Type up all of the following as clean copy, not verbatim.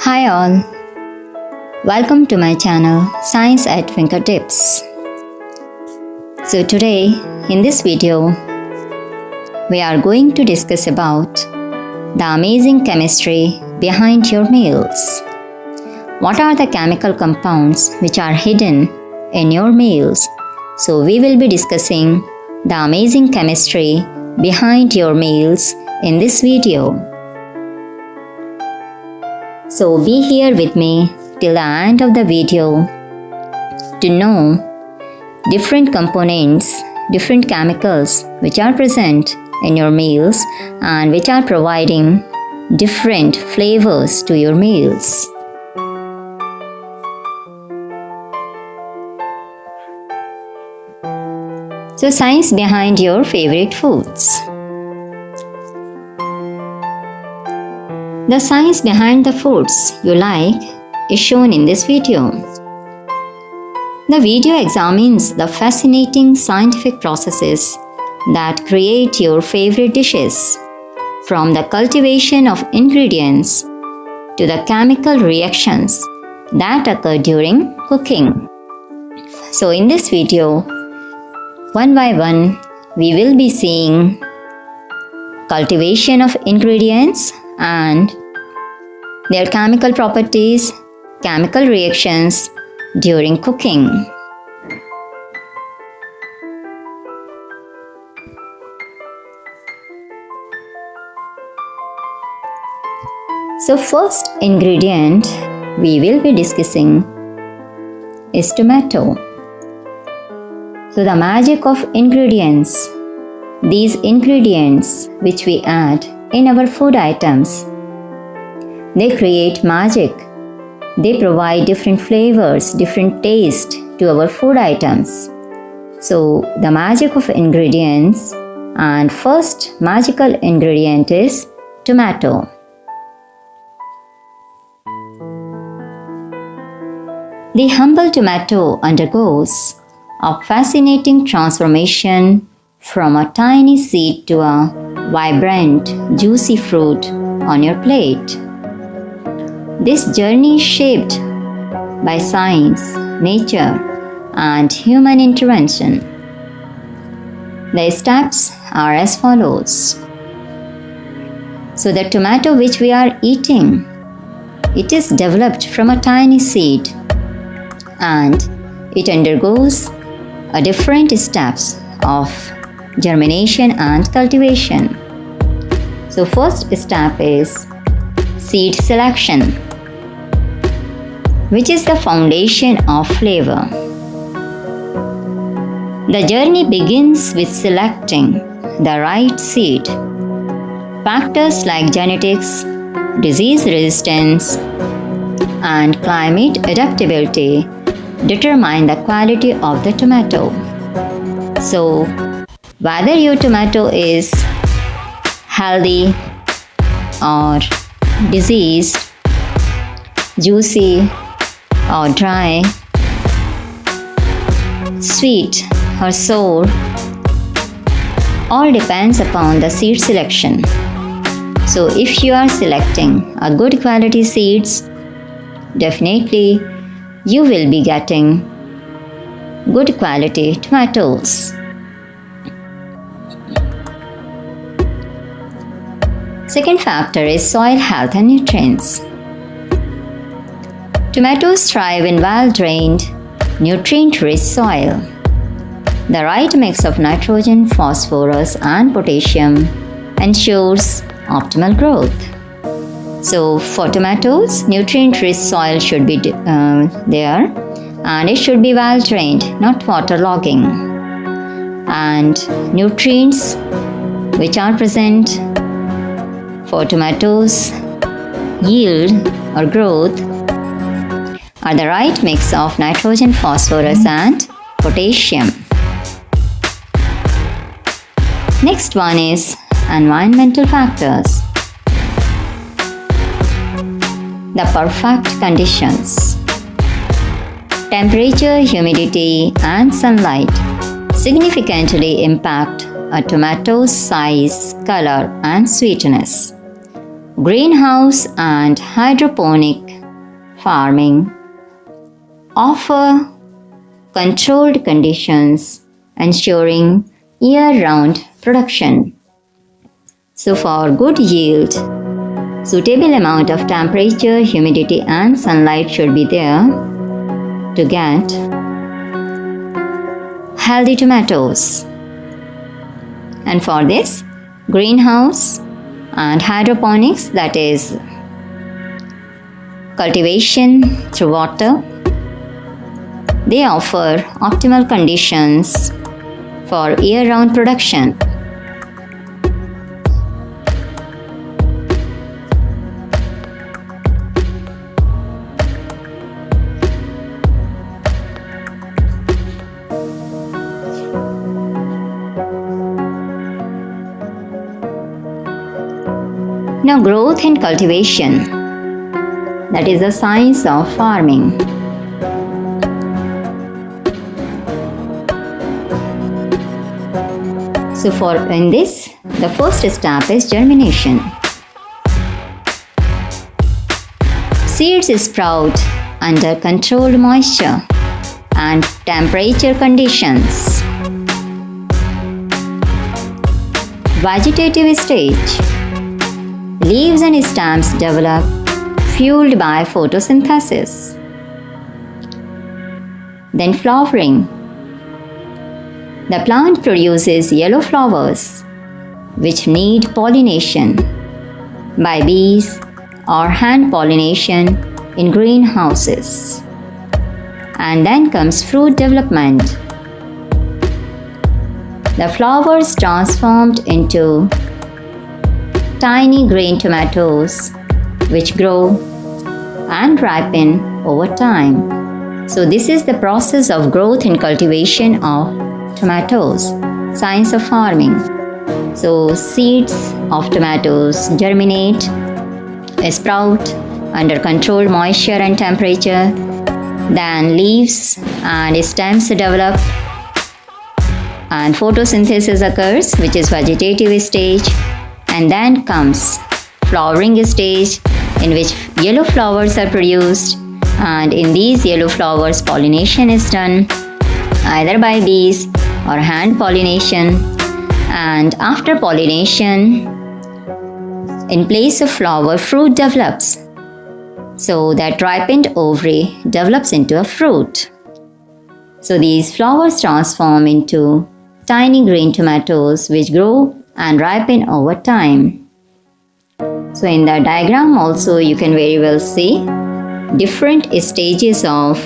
Hi all, welcome to my channel Science at Fingertips. So today in this video we are going to discuss about the amazing chemistry behind your meals. What are the chemical compounds which are hidden in your meals? So we will be discussing the amazing chemistry behind your meals in this video. So be here with me till the end of the video to know different components, different chemicals which are present in your meals and which are providing different flavors to your meals. So science behind your favorite foods. The science behind the foods you like is shown in this video. The video examines the fascinating scientific processes that create your favorite dishes, from the cultivation of ingredients to the chemical reactions that occur during cooking. So in this video, one by one, we will be seeing cultivation of ingredients and their chemical properties, chemical reactions during cooking. So first ingredient we will be discussing is tomato. So the magic of ingredients. These ingredients which we add in our food items, they create magic. They provide different flavors, different taste to our food items. So the magic of ingredients, and first magical ingredient is tomato. The humble tomato undergoes a fascinating transformation from a tiny seed to a vibrant, juicy fruit on your plate. This journey is shaped by science, nature, and human intervention. The steps are as follows. So the tomato which we are eating, it is developed from a tiny seed and it undergoes a different steps of germination and cultivation. So first step is seed selection, which is the foundation of flavor. The journey begins with selecting the right seed. Factors like genetics, disease resistance, and climate adaptability determine the quality of the tomato. So whether your tomato is healthy or diseased, juicy or dry, sweet or sour, all depends upon the seed selection. So if you are selecting a good quality seeds, definitely you will be getting good quality tomatoes. Second factor is soil health and nutrients. Tomatoes thrive in well-drained, nutrient-rich soil. The right mix of nitrogen, phosphorus, and potassium ensures optimal growth. So for tomatoes, nutrient-rich soil should be there, and it should be well-drained, not waterlogging. And nutrients which are present for tomatoes yield or growth are the right mix of nitrogen, phosphorus, and potassium. Next one is environmental factors. The perfect conditions. Temperature, humidity, and sunlight significantly impact a tomato's size, color, and sweetness. Greenhouse and hydroponic farming offer controlled conditions ensuring year-round production. So for good yield, suitable amount of temperature, humidity and sunlight should be there to get healthy tomatoes. And for this, greenhouse and hydroponics, that is cultivation through water, they offer optimal conditions for year-round production. Now, growth and cultivation, that is the science of farming. So in this, the first step is germination. Seeds sprout under controlled moisture and temperature conditions. Vegetative stage. Leaves and stems develop, fueled by photosynthesis. Then flowering. The plant produces yellow flowers, which need pollination by bees or hand pollination in greenhouses. And then comes fruit development. The flowers transformed into tiny green tomatoes, which grow and ripen over time. So this is the process of growth and cultivation of tomatoes, science of farming. So seeds of tomatoes germinate, sprout under controlled moisture and temperature. Then leaves and stems develop and photosynthesis occurs, which is vegetative stage. And then comes flowering stage, in which yellow flowers are produced, and in these yellow flowers pollination is done either by bees or hand pollination. And after pollination, in place of flower, fruit develops. So that ripened ovary develops into a fruit. So these flowers transform into tiny green tomatoes, which grow and ripen over time. So in the diagram also you can very well see different stages of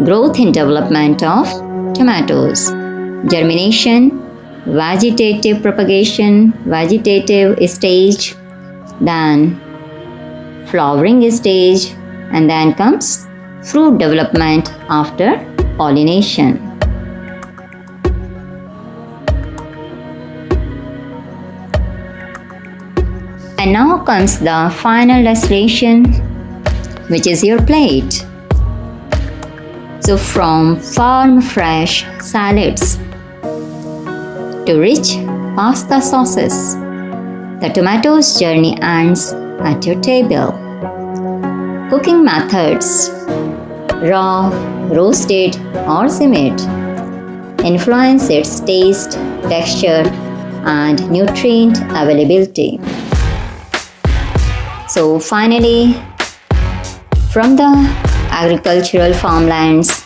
growth and development of tomatoes. Germination, vegetative propagation, vegetative stage, then flowering stage, and then comes fruit development after pollination. And now comes the final destination, which is your plate. So from farm fresh salads to rich pasta sauces, the tomato's journey ends at your table. Cooking methods, raw, roasted or simmered, influence its taste, texture and nutrient availability. So finally, from the agricultural farmlands,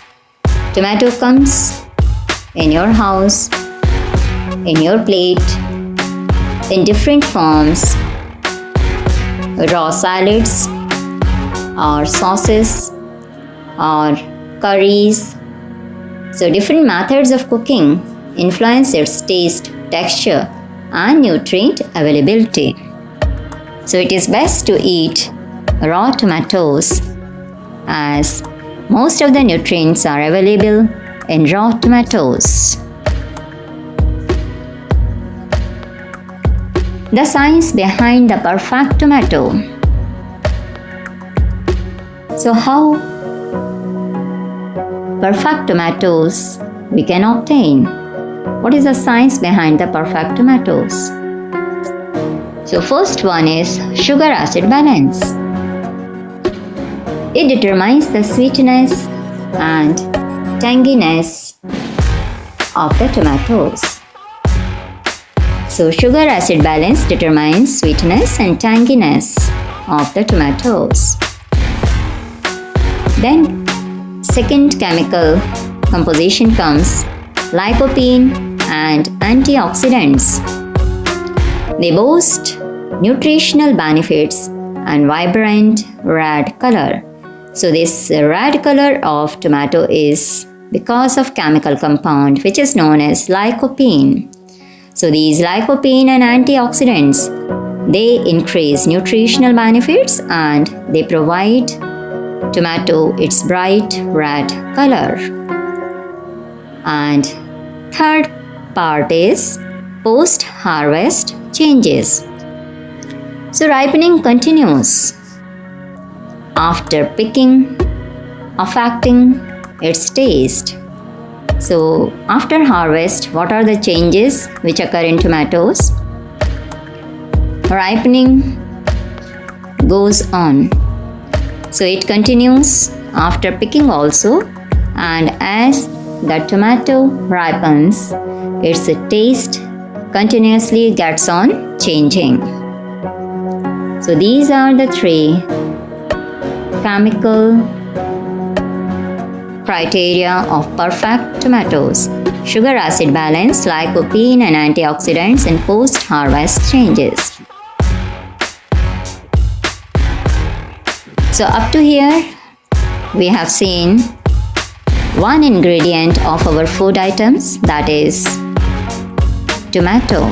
tomato comes in your house, in your plate, in different forms, raw salads or sauces or curries. So different methods of cooking influence its taste, texture and nutrient availability. So it is best to eat raw tomatoes, as most of the nutrients are available in raw tomatoes. The science behind the perfect tomato. So how perfect tomatoes we can obtain? What is the science behind the perfect tomatoes? So first one is sugar acid balance. It determines the sweetness and tanginess of the tomatoes. So sugar acid balance determines sweetness and tanginess of the tomatoes. Then second chemical composition comes lycopene and antioxidants. They boast nutritional benefits and vibrant red color. So this red color of tomato is because of chemical compound which is known as lycopene. So these lycopene and antioxidants, they increase nutritional benefits and they provide tomato its bright red color. And third part is post-harvest changes. So ripening continues after picking, affecting its taste. So after harvest, what are the changes which occur in tomatoes? Ripening goes on. So it continues after picking also, and as the tomato ripens, its taste continuously gets on changing. So these are the three chemical criteria of perfect tomatoes: sugar acid balance, lycopene and antioxidants, and post-harvest changes. So up to here, we have seen one ingredient of our food items, that is tomato.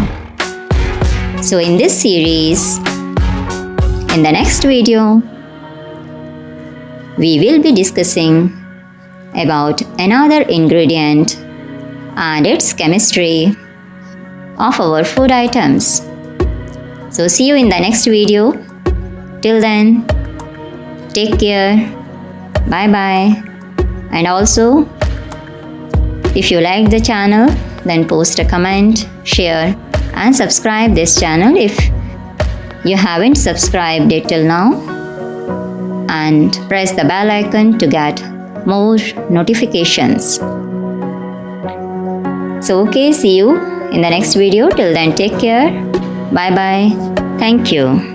So in this series, in the next video, we will be discussing about another ingredient and its chemistry of our food items. So see you in the next video. Till then, take care. Bye bye. And also, if you like the channel, then post a comment, share and subscribe this channel if you haven't subscribed it till now, and press the bell icon to get more notifications. So okay, see you in the next video. Till then, take care. Bye bye. Thank you.